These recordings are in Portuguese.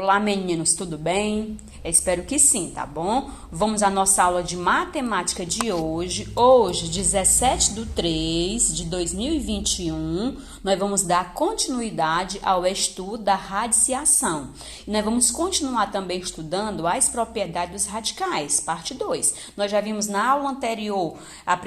Olá, meninos, tudo bem? Eu espero que sim, tá bom? Vamos à nossa aula de matemática de hoje. Hoje, 17/3/2021, nós vamos dar continuidade ao estudo da radiciação. E nós vamos continuar também estudando as propriedades dos radicais, parte 2. Nós já vimos na aula anterior a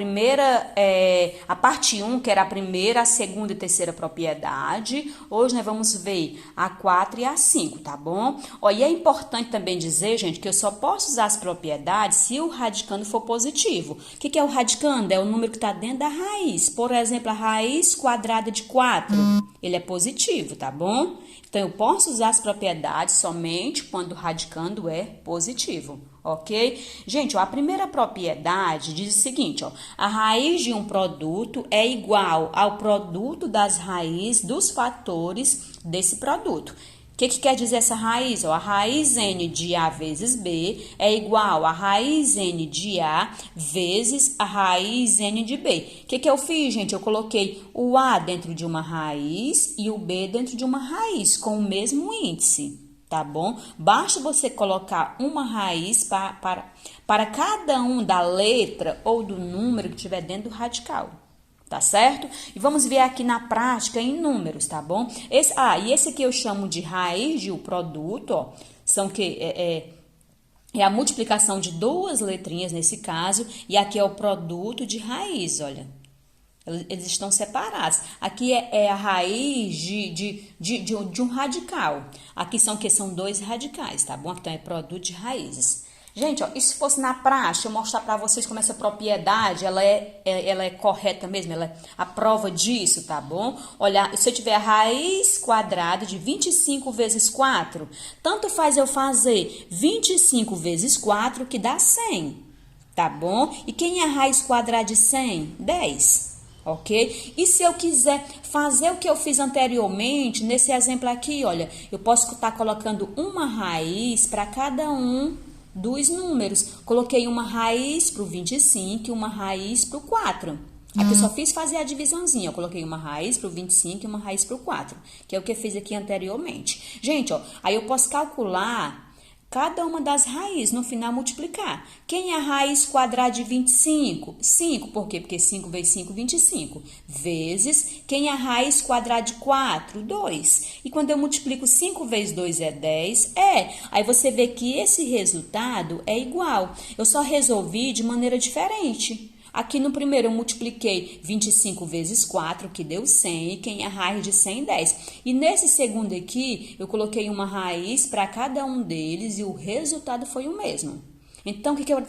parte 1, que era a primeira, a segunda e terceira propriedade. Hoje nós vamos ver a 4 e a 5, tá bom? Ó, e é importante também dizer, gente, que eu só posso usar as propriedades se o radicando for positivo. O que é o radicando? É o número que está dentro da raiz. Por exemplo, a raiz quadrada de 4, ele é positivo, tá bom? Então, eu posso usar as propriedades somente quando o radicando é positivo, ok? Gente, ó, a primeira propriedade diz o seguinte, ó, a raiz de um produto é igual ao produto das raízes dos fatores desse produto. O que quer dizer essa raiz? Ó, a raiz n de A vezes B é igual a raiz n de A vezes a raiz n de B. O que eu fiz, gente? Eu coloquei o A dentro de uma raiz e o B dentro de uma raiz com o mesmo índice, tá bom? Basta você colocar uma raiz para cada um da letra ou do número que estiver dentro do radical. Tá certo? E vamos ver aqui na prática em números, tá bom? E esse aqui eu chamo de raiz de um produto, ó. São que é a multiplicação de duas letrinhas nesse caso, e aqui é o produto de raiz, olha. Eles estão separados. Aqui é a raiz de um radical. Aqui são dois radicais, tá bom? Então é produto de raízes. Gente, ó, e se fosse na prática, eu mostrar para vocês como essa propriedade, ela é correta mesmo, ela é a prova disso, tá bom? Olha, se eu tiver a raiz quadrada de 25 vezes 4, tanto faz eu fazer 25 vezes 4, que dá 100, tá bom? E quem é a raiz quadrada de 100? 10, ok? E se eu quiser fazer o que eu fiz anteriormente, nesse exemplo aqui, olha, eu posso estar colocando uma raiz para cada um dos números. Coloquei uma raiz para o 25 e uma raiz para o 4. Aqui eu só fiz fazer a divisãozinha. Eu coloquei uma raiz para o 25 e uma raiz para o 4, que é o que eu fiz aqui anteriormente. Gente, ó, aí eu posso calcular cada uma das raízes, no final multiplicar. Quem é a raiz quadrada de 25? 5, por quê? Porque 5 vezes 5, 25. Vezes, quem é a raiz quadrada de 4? 2. E quando eu multiplico 5 vezes 2 é 10? Aí você vê que esse resultado é igual. Eu só resolvi de maneira diferente. Aqui no primeiro eu multipliquei 25 vezes 4, que deu 100, e quem é a raiz de 100, 10. E nesse segundo aqui, eu coloquei uma raiz para cada um deles e o resultado foi o mesmo. Então, o que eu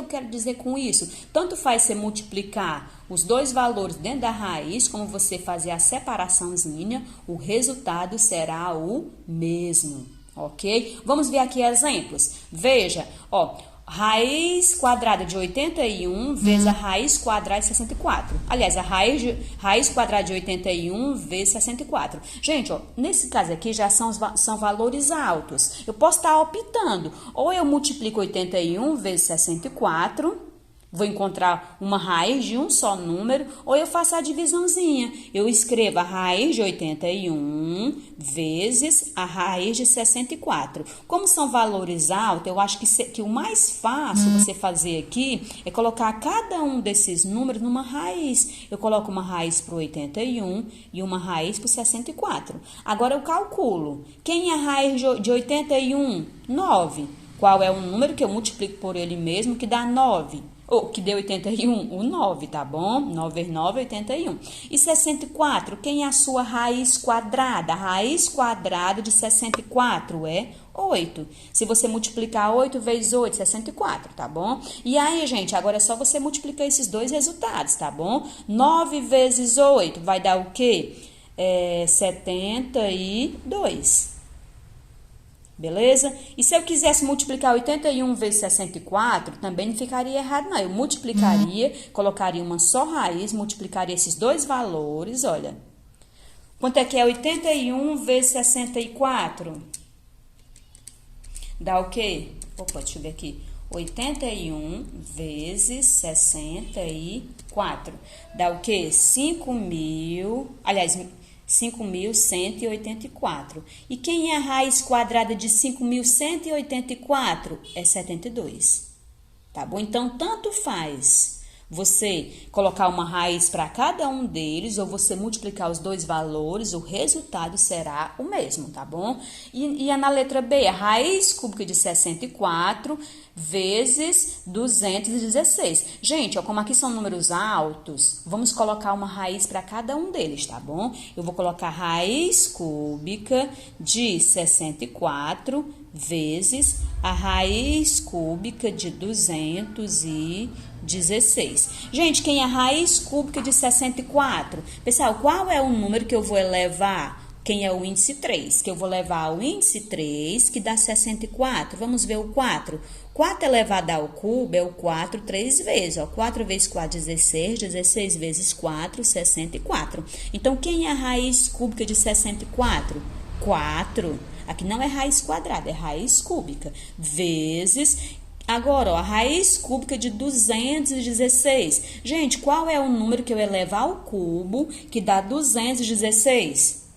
quero dizer com isso? Tanto faz você multiplicar os dois valores dentro da raiz, como você fazer a separaçãozinha, o resultado será o mesmo, ok? Vamos ver aqui exemplos. Veja, ó, raiz quadrada de 81 vezes a raiz quadrada de 64. Aliás, a raiz quadrada de 81 vezes 64. Gente, ó, nesse caso aqui já são valores altos. Eu posso estar optando. Ou eu multiplico 81 vezes 64... Vou encontrar uma raiz de um só número, ou eu faço a divisãozinha. Eu escrevo a raiz de 81 vezes a raiz de 64. Como são valores altos, eu acho que o mais fácil você fazer aqui é colocar cada um desses números numa raiz. Eu coloco uma raiz para o 81 e uma raiz para o 64. Agora eu calculo. Quem é a raiz de 81? 9. Qual é o número que eu multiplico por ele mesmo que dá 9? Que deu 81, o 9, tá bom? 9 vezes 9 é 81. E 64, quem é a sua raiz quadrada? A raiz quadrada de 64 é 8. Se você multiplicar 8 vezes 8, 64, tá bom? E aí, gente, agora é só você multiplicar esses dois resultados, tá bom? 9 vezes 8 vai dar o quê? 72. Beleza? E se eu quisesse multiplicar 81 vezes 64, também não ficaria errado, não. Eu multiplicaria, colocaria uma só raiz, multiplicaria esses dois valores, olha. Quanto é que é 81 vezes 64? Dá o quê? Opa, deixa eu ver aqui. 81 vezes 64. Dá o quê? 5.000... Aliás, 5.184. E quem é a raiz quadrada de 5.184? É 72. Tá bom? Então, tanto faz você colocar uma raiz para cada um deles ou você multiplicar os dois valores, o resultado será o mesmo, tá bom? E na letra B, a raiz cúbica de 64 vezes 216. Gente, ó, como aqui são números altos, vamos colocar uma raiz para cada um deles, tá bom? Eu vou colocar raiz cúbica de 64 vezes a raiz cúbica de 216. Gente, quem é a raiz cúbica de 64? Pessoal, qual é o número que eu vou elevar? Quem é o índice 3? Que eu vou levar o índice 3, que dá 64. Vamos ver o 4. 4 elevado ao cubo é o 4 3 vezes. Ó. 4 vezes 4, 16. 16 vezes 4, 64. Então, quem é a raiz cúbica de 64? 4. Aqui não é raiz quadrada, é raiz cúbica. Vezes... Agora, ó, a raiz cúbica de 216. Gente, qual é o número que eu elevo ao cubo que dá 216?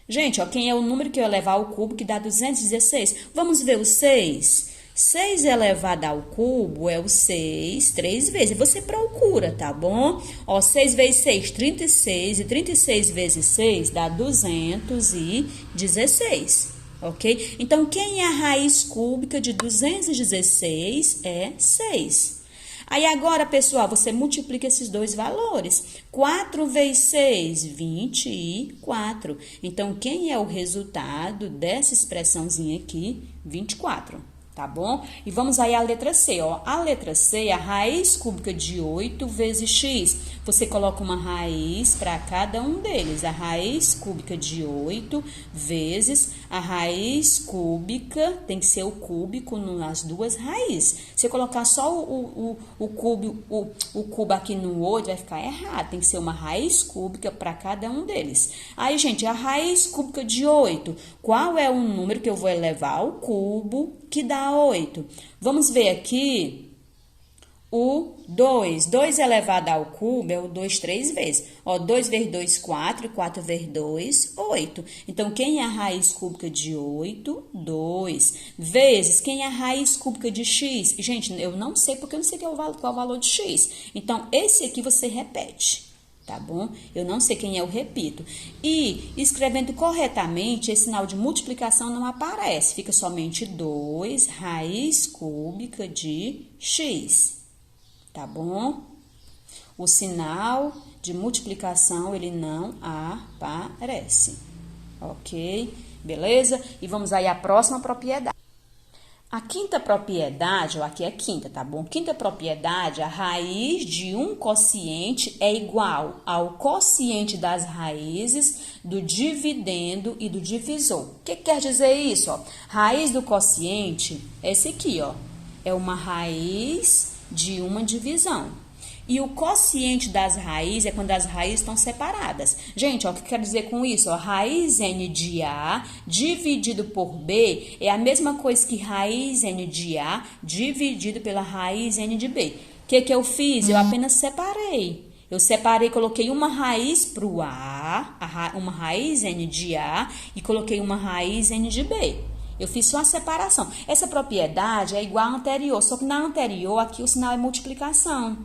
Gente, ó, quem é o número que eu elevo ao cubo que dá 216? Vamos ver o 6. 6 elevado ao cubo é o 6, 3 vezes. Você procura, tá bom? Ó, 6 vezes 6, 36. E 36 vezes 6 dá 216. Ok? Então, quem é a raiz cúbica de 216 é 6. Aí, agora, pessoal, você multiplica esses dois valores. 4 vezes 6, 24. Então, quem é o resultado dessa expressãozinha aqui? 24. Tá bom? E vamos aí à letra C, ó. A letra C é a raiz cúbica de 8 vezes x. Você coloca uma raiz para cada um deles. A raiz cúbica de 8 vezes a raiz cúbica, tem que ser o cúbico nas duas raízes. Se colocar só o cubo aqui no 8, vai ficar errado. Tem que ser uma raiz cúbica para cada um deles. Aí, gente, a raiz cúbica de 8, qual é o número que eu vou elevar ao cubo que dá 8? Vamos ver aqui o 2. 2 elevado ao cubo é o 2 3 vezes. Ó, 2 vezes 2, 4. E 4 vezes 2, 8. Então, quem é a raiz cúbica de 8? 2. Vezes, quem é a raiz cúbica de x? Gente, eu não sei porque eu não sei qual é o valor de x. Então, esse aqui você repete. Tá bom? Eu não sei quem é, eu repito. E, escrevendo corretamente, esse sinal de multiplicação não aparece. Fica somente 2 raiz cúbica de x. Tá bom? O sinal de multiplicação, ele não aparece. Ok? Beleza? E vamos aí à próxima propriedade. A quinta propriedade, ó, aqui é quinta, tá bom? Quinta propriedade, a raiz de um quociente é igual ao quociente das raízes do dividendo e do divisor. O que quer dizer isso, ó? Raiz do quociente é esse aqui, ó. É uma raiz de uma divisão. E o quociente das raízes é quando as raízes estão separadas. Gente, ó, o que quer dizer com isso? Ó, raiz n de A dividido por B é a mesma coisa que raiz n de A dividido pela raiz n de B. O que eu fiz? Eu apenas separei. Eu separei, coloquei uma raiz para o A, uma raiz n de A, e coloquei uma raiz n de B. Eu fiz só a separação. Essa propriedade é igual à anterior, só que na anterior aqui o sinal é multiplicação.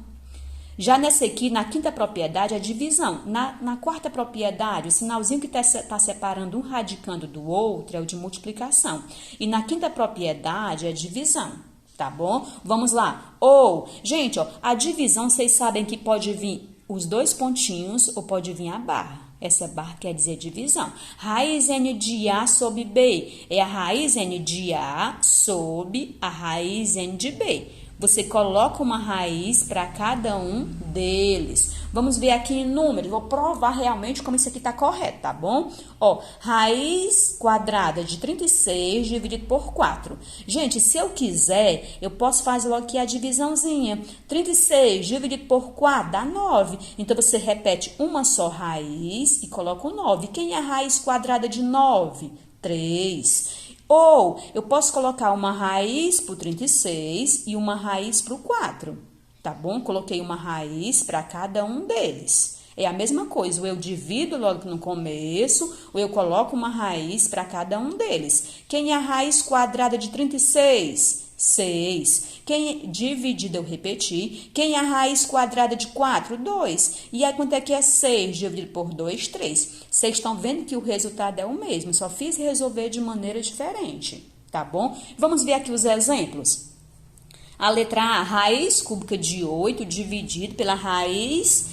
Já nessa aqui, na quinta propriedade, é divisão. Na quarta propriedade, o sinalzinho que está separando um radicando do outro é o de multiplicação. E na quinta propriedade é divisão, tá bom? Vamos lá. Ou, gente, ó, a divisão, vocês sabem que pode vir os dois pontinhos ou pode vir a barra. Essa barra quer dizer divisão. Raiz n de A sobre B é a raiz n de A sobre a raiz n de B. Você coloca uma raiz para cada um deles. Vamos ver aqui em números. Vou provar realmente como isso aqui está correto, tá bom? Ó, raiz quadrada de 36 dividido por 4. Gente, se eu quiser, eu posso fazer logo aqui a divisãozinha. 36 dividido por 4 dá 9. Então, você repete uma só raiz e coloca o 9. Quem é a raiz quadrada de 9? 3. Ou, eu posso colocar uma raiz para o 36 e uma raiz para o 4, tá bom? Coloquei uma raiz para cada um deles. É a mesma coisa, ou eu divido logo no começo, ou eu coloco uma raiz para cada um deles. Quem é a raiz quadrada de 36? 6. Quem dividido eu repeti. Quem é a raiz quadrada de 4? 2. E aí quanto é que é 6 dividido por 2? 3. Vocês estão vendo que o resultado é o mesmo, só fiz resolver de maneira diferente, tá bom? Vamos ver aqui os exemplos. A letra A, raiz cúbica de 8 dividido pela raiz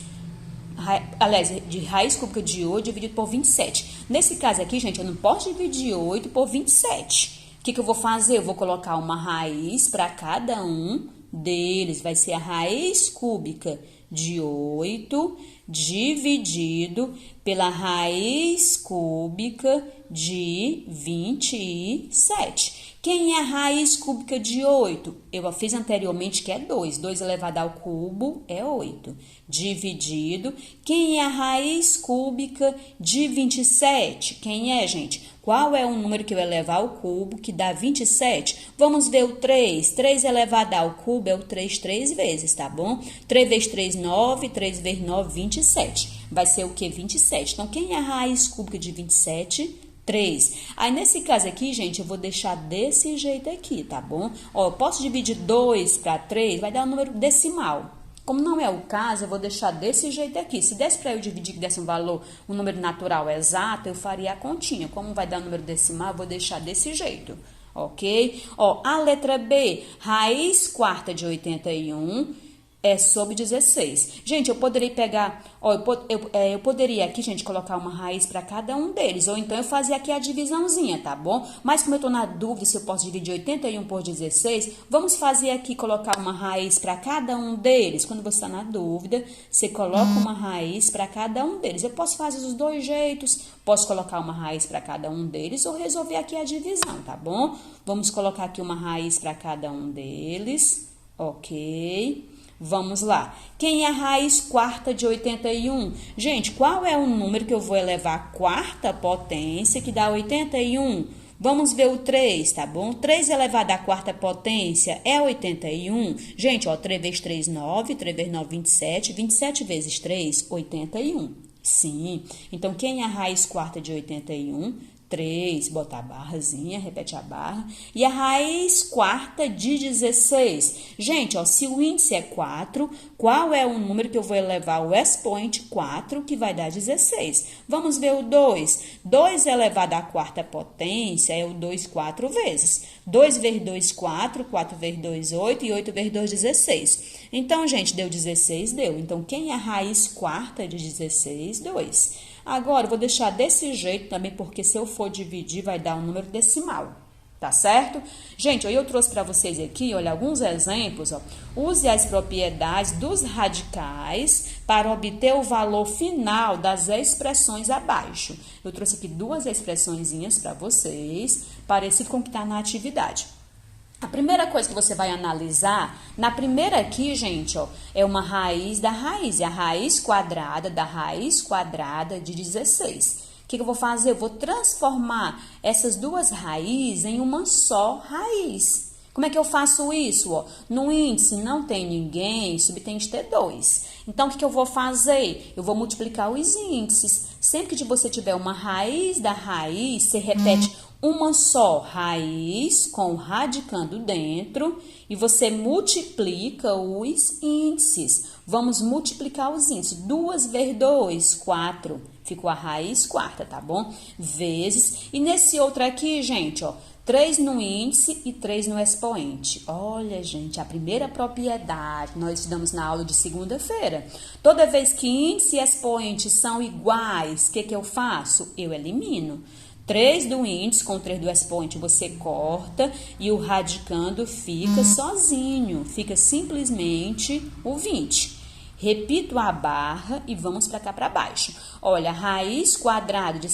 cúbica de 8 dividido por 27. Nesse caso aqui, gente, eu não posso dividir 8 por 27. O que eu vou fazer? Eu vou colocar uma raiz para cada um deles. Vai ser a raiz cúbica de 8 dividido pela raiz cúbica de 27. Quem é a raiz cúbica de 8? Eu fiz anteriormente que é 2. 2 elevado ao cubo é 8. Dividido. Quem é a raiz cúbica de 27? Quem é, gente? Qual é o número que eu elevar ao cubo que dá 27? Vamos ver o 3. 3 elevado ao cubo é o 3 vezes, tá bom? 3 vezes 3, 9. 3 vezes 9, 27. Vai ser o que? 27. Então, quem é a raiz cúbica de 27? 3. Aí, nesse caso aqui, gente, eu vou deixar desse jeito aqui, tá bom? Ó, eu posso dividir 2 para 3, vai dar um número decimal. Como não é o caso, eu vou deixar desse jeito aqui. Se desse para eu dividir que desse um valor, um número natural exato, eu faria a continha. Como vai dar um número decimal, eu vou deixar desse jeito, ok? Ó, a letra B, raiz quarta de 81 é sobre 16. Gente, eu poderia pegar, ó, eu poderia aqui, gente, colocar uma raiz para cada um deles, ou então eu fazia aqui a divisãozinha, tá bom? Mas como eu tô na dúvida se eu posso dividir 81 por 16, vamos fazer aqui, colocar uma raiz para cada um deles. Quando você está na dúvida, você coloca uma raiz para cada um deles. Eu posso fazer os dois jeitos, posso colocar uma raiz para cada um deles, ou resolver aqui a divisão, tá bom? Vamos colocar aqui uma raiz para cada um deles, ok? Vamos lá. Quem é a raiz quarta de 81? Gente, qual é o número que eu vou elevar à quarta potência que dá 81? Vamos ver o 3, tá bom? 3 elevado à quarta potência é 81. Gente, ó, 3 vezes 3, 9. 3 vezes 9, 27. 27 vezes 3, 81. Sim. Então, quem é a raiz quarta de 81? 3, botar a barrazinha, repete a barra. E a raiz quarta de 16. Gente, ó, se o índice é 4, qual é o número que eu vou elevar o expoente 4, que vai dar 16? Vamos ver o 2. 2 elevado à quarta potência é o 2 4 vezes. 2 vezes 2, 4. 4 vezes 2, 8. E 8 vezes 2, 16. Então, gente, deu 16, deu. Então, quem é a raiz quarta de 16? 2. Agora, eu vou deixar desse jeito também, porque se eu for dividir, vai dar um número decimal, tá certo? Gente, eu trouxe para vocês aqui, olha, alguns exemplos, ó. Use as propriedades dos radicais para obter o valor final das expressões abaixo. Eu trouxe aqui duas expressõezinhas para vocês, parecido com o que está na atividade. A primeira coisa que você vai analisar, na primeira aqui, gente, ó, é uma raiz da raiz, é a raiz quadrada da raiz quadrada de 16. O que eu vou fazer? Eu vou transformar essas duas raízes em uma só raiz. Como é que eu faço isso? Ó? No índice não tem ninguém, subtende ter 2. Então, o que eu vou fazer? Eu vou multiplicar os índices. Sempre que você tiver uma raiz da raiz, você repete uma só raiz com o radicando dentro e você multiplica os índices. Vamos multiplicar os índices. 2 vezes 2, 4. Ficou a raiz quarta, tá bom? Vezes. E nesse outro aqui, gente, ó, 3 no índice e 3 no expoente. Olha, gente, a primeira propriedade nós estudamos na aula de segunda-feira. Toda vez que índice e expoente são iguais, o que eu faço? Eu elimino. 3 do índice com 3 do expoente você corta e o radicando fica sozinho, fica simplesmente o 20. Repito a barra e vamos para cá para baixo. Olha, raiz quadrada de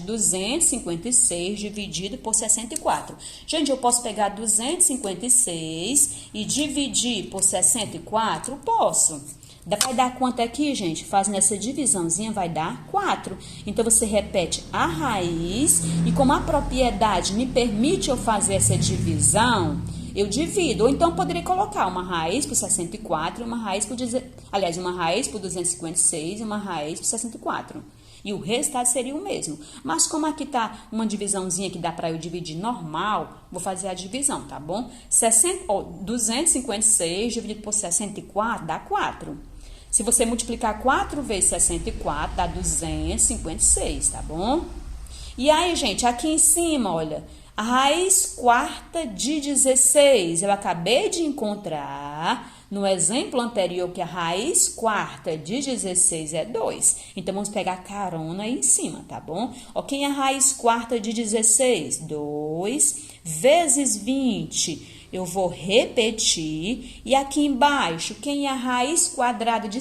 256 dividido por 64. Gente, eu posso pegar 256 e dividir por 64? Posso. Vai dar quanto aqui, gente? Faz nessa divisãozinha, vai dar 4. Então, você repete a raiz e como a propriedade me permite eu fazer essa divisão, eu divido. Ou então, eu poderia colocar uma raiz por 64, uma raiz por 256 e uma raiz por 64. E o resultado seria o mesmo. Mas como aqui tá uma divisãozinha que dá para eu dividir normal, vou fazer a divisão, tá bom? 256 dividido por 64 dá 4. Se você multiplicar 4 vezes 64, dá 256, tá bom? E aí, gente, aqui em cima, olha, a raiz quarta de 16. Eu acabei de encontrar no exemplo anterior que a raiz quarta de 16 é 2. Então, vamos pegar carona aí em cima, tá bom? Ó, quem é a raiz quarta de 16? 2 vezes 20. Eu vou repetir. E aqui embaixo, quem é a raiz quadrada de...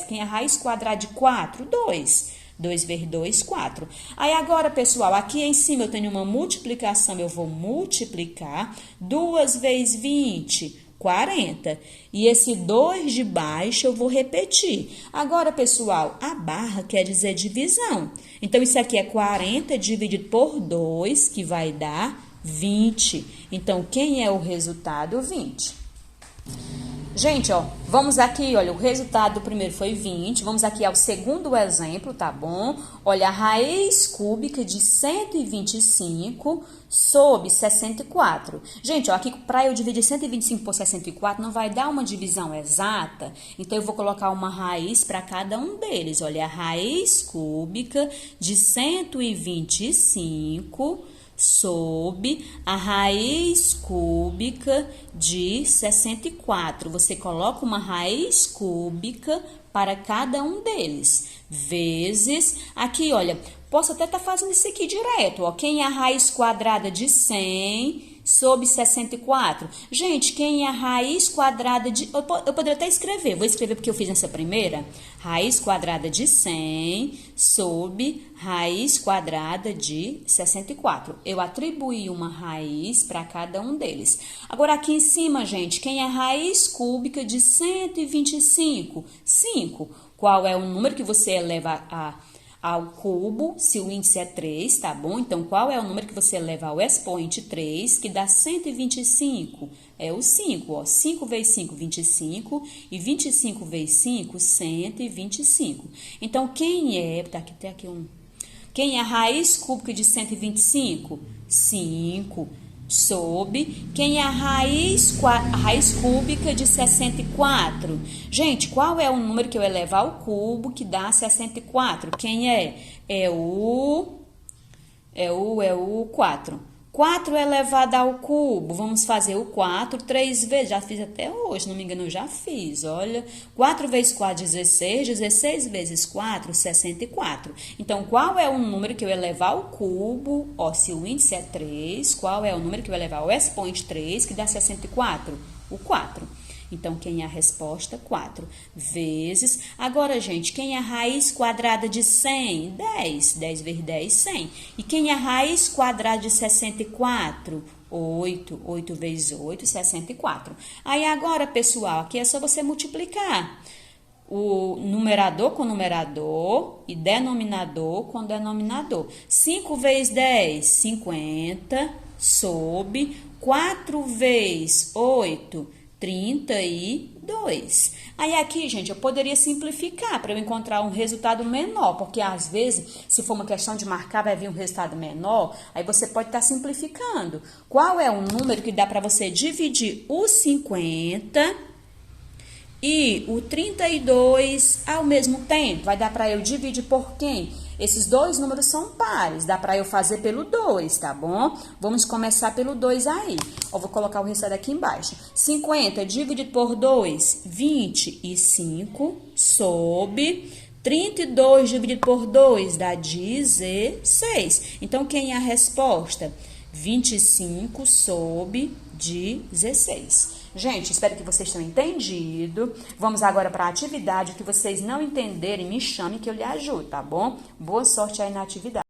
quem é a raiz quadrada de 4? 2. 2 vezes 2, 4. Aí agora, pessoal, aqui em cima eu tenho uma multiplicação. Eu vou multiplicar 2 vezes 20, 40. E esse 2 de baixo eu vou repetir. Agora, pessoal, a barra quer dizer divisão. Então, isso aqui é 40 dividido por 2, que vai dar 20. Então, quem é o resultado? 20. Gente, ó, vamos aqui, olha, o resultado do primeiro foi 20. Vamos aqui ao segundo exemplo, tá bom? Olha, a raiz cúbica de 125 sobre 64. Gente, ó, aqui para eu dividir 125 por 64 não vai dar uma divisão exata. Então, eu vou colocar uma raiz para cada um deles. Olha, a raiz cúbica de 125 sobre a raiz cúbica de 64. Você coloca uma raiz cúbica para cada um deles. Vezes, aqui, olha, posso até estar fazendo isso aqui direto, ó. Quem é a raiz quadrada de 100 sobre 64? Gente, quem é a raiz quadrada de... Eu poderia até escrever, vou escrever porque eu fiz essa primeira. Raiz quadrada de 100 sobre raiz quadrada de 64. Eu atribuí uma raiz para cada um deles. Agora, aqui em cima, gente, quem é a raiz cúbica de 125? 5. Qual é o número que você eleva ao cubo, se o índice é 3, tá bom? Então, qual é o número que você eleva ao expoente 3, que dá 125? É o 5, ó. 5 vezes 5, 25. E 25 vezes 5, 125. Então, quem é... Tem aqui um... Quem é a raiz cúbica de 125? 5. Sobre quem é a raiz cúbica de 64. Gente, qual é o número que eu elevo ao cubo que dá 64? Quem é? É o 4. 4 elevado ao cubo, vamos fazer o 4 3 vezes, já fiz até hoje, não me engano, eu já fiz, olha, 4 vezes 4, 16, 16 vezes 4, 64. Então, qual é o número que eu elevar ao cubo, ó, se o índice é 3, qual é o número que eu elevar ao expoente 3, que dá 64? O 4. Então, quem é a resposta? 4 vezes. Agora, gente, quem é a raiz quadrada de 100? 10. 10 vezes 10, 100. E quem é a raiz quadrada de 64? 8. 8 vezes 8, 64. Aí, agora, pessoal, aqui é só você multiplicar o numerador com numerador e denominador com denominador. 5 vezes 10, 50, sobre 4 vezes 8, 32. Aí aqui, gente, eu poderia simplificar para eu encontrar um resultado menor, porque às vezes, se for uma questão de marcar, vai vir um resultado menor, aí você pode estar simplificando. Qual é o número que dá para você dividir o 50 e o 32 ao mesmo tempo? Vai dar para eu dividir por quem? Esses dois números são pares, dá para eu fazer pelo 2, tá bom? Vamos começar pelo 2 aí. Eu vou colocar o resultado aqui embaixo. 50 dividido por 2, 25, sobre 32 dividido por 2 dá 16. Então, quem é a resposta? 25 sobre 16. Gente, espero que vocês tenham entendido. Vamos agora para a atividade. O que vocês não entenderem, me chamem que eu lhe ajudo, tá bom? Boa sorte aí na atividade.